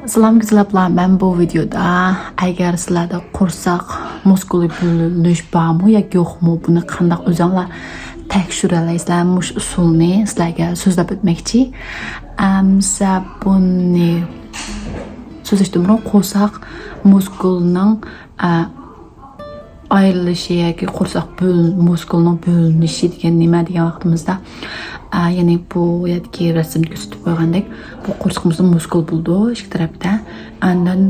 Salam güzelaplar, ben bu videoda eğer sizlerde qursoq muskuli bo'linish bormi yoki yo'qmi, buni qanday o'zingizlar tekshiralaysizlar, mush usulni sizlarga so'zlab o'tmoqchi. Buni so'zlashdim, qursoq muskulining ayrilishi yoki qursoq muskulining bo'linishi degan nima degan vaqtimizda ya'ni bu yerga rasmda ko'rsatib qo'ygandek bu qursoqimizda muskul bo'ldi ikki tarafda. Andan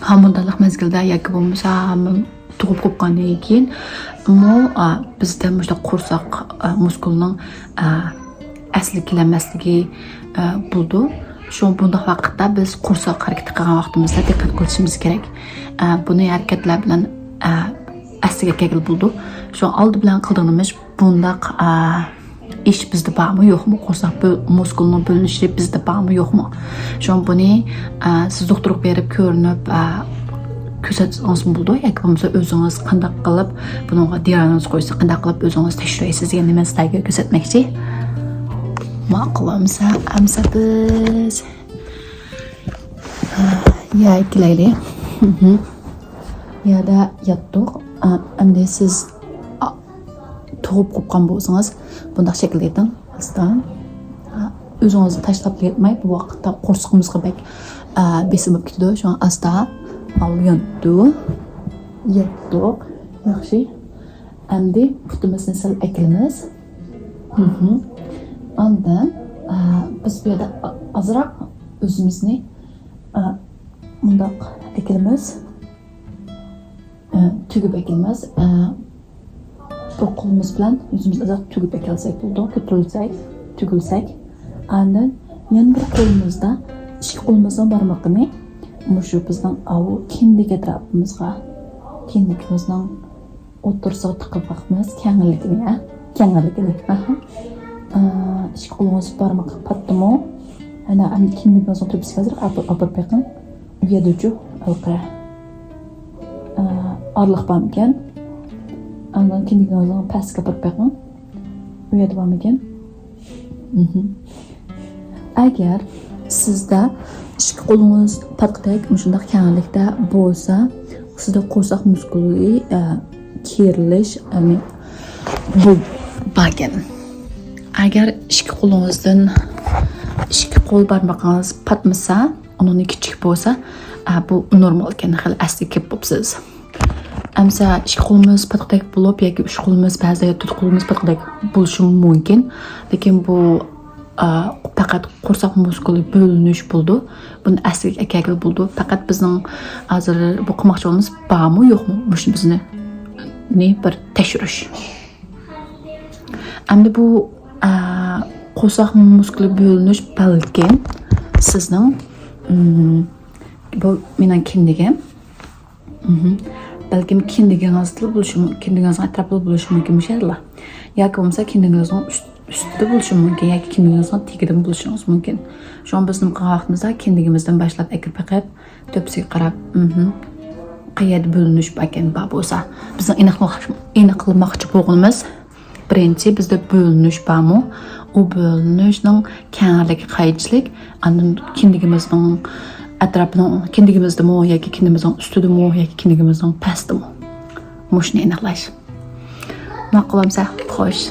homildorlik mezgilida yoki bo'lmasa tug'ib qo'ygandan keyin bizda mushta qursoq muskulining asli kelmasligi bo'ldi. Şu bunda vaqtda biz qursoq harakat qilgan vaqtimizda diqqat qilishimiz kerak. Buni harakatlar bilan asliga kelib bo'ldi. Şu oldi bilan qilganimiz bundaq ish bizda bormi yo'qmi, qursoq muskulining bo'linishi bizda bormi yo'qmi? Şu buni siz doktorga berib ko'rinib ko'rsatsangiz bo'ldi yoki bo'lmasa o'zingiz qanday qilib bunga diagnoz qo'ysa, qanday qilib o'zingiz tekshirasiz degan nima sizlarga ko'rsatmoqchi. Ma'qulmisa, amsa biz ya ikkilayli. Ya da yattık. Endi siz tug'ib qo'ygan bo'lsangiz, bunday shaklda yeting. Aslan o'zingizni tashlab ketmay, bu vaqtda qo'rqimizga bek besim bo'lib ketdi. Shu asta yatdik. Yaxshi. Endi putimizni sal ekilamiz. Ondan biz bu yerda azroq o'zimizni bundoq ekilamiz. Tugib ekilamiz. Bu qo'limiz bilan o'zimizni azroq tugib ekilsak bo'ldi. Ko'tarilsak, tugilsak. Ondan yana bir qo'limizda ikki qo'limizdan barmoqni mushu bizning kindik atrofimizga, kindikimizning o'tirsa tiqib qo'yamiz, kengligini. İki qo'lingiz barmoq patdimi? Ana kindikimizni tepsiga olib qo'ying. Bu yerda halqa arliq bormikan? Ondan kindikimizni pastga olib qo'ying. Bu yerda bormikan? Agar sizda ikki qo'lingiz patqidek shunday kenglikda bo'lsa, sizda qursoq muskuli kerilish bu bo'lgan. Agar ikki qo'lingizdan ikki qo'l barmog'ingiz patmasa, uning kichik bo'lsa, bu normal ekan, hali asli kelib bo'libsiz. Amsa ikki qo'limiz patqidek bo'lib yoki uch qo'limiz ba'zida 4 qo'limiz patqidek bo'lishi mumkin, lekin bu faqat qursoq muskuli bo'linish bo'ldi. Buni asliga kelib bo'ldi. Faqat bizning hozir bu qilmoqchi bo'lamiz bormi yo'qmi? Mush bizni bir tekshirish. Endi bu qursoq muskuli bo'linish balkim sizning bu mening kindigim. Balkim kindigingizda bo'lishi mumkin, kindingizning atrofida bo'lishi mumkin shekilli. Yoki bo'lmasa kindingizning ustida bo'lishi mumkin yoki kindingizning tagida bo'lishingiz mumkin. Shu an bizning vaqtimizda kindigimizdan boshlab ekib tepsiga qarab, qayerda bo'linish ekan bo'lsa, bizning aniqlamoqchi bo'lganimiz birinchi bizda bo'linish bormi? U bo'linishning kengligi qaychilik, andan kindigimizning atrofida, kindigimizdami yoki kindimizning ustidami yoki kindimizning pastimi? Mushni aniqlash. Ma'qulmisa, xo'sh.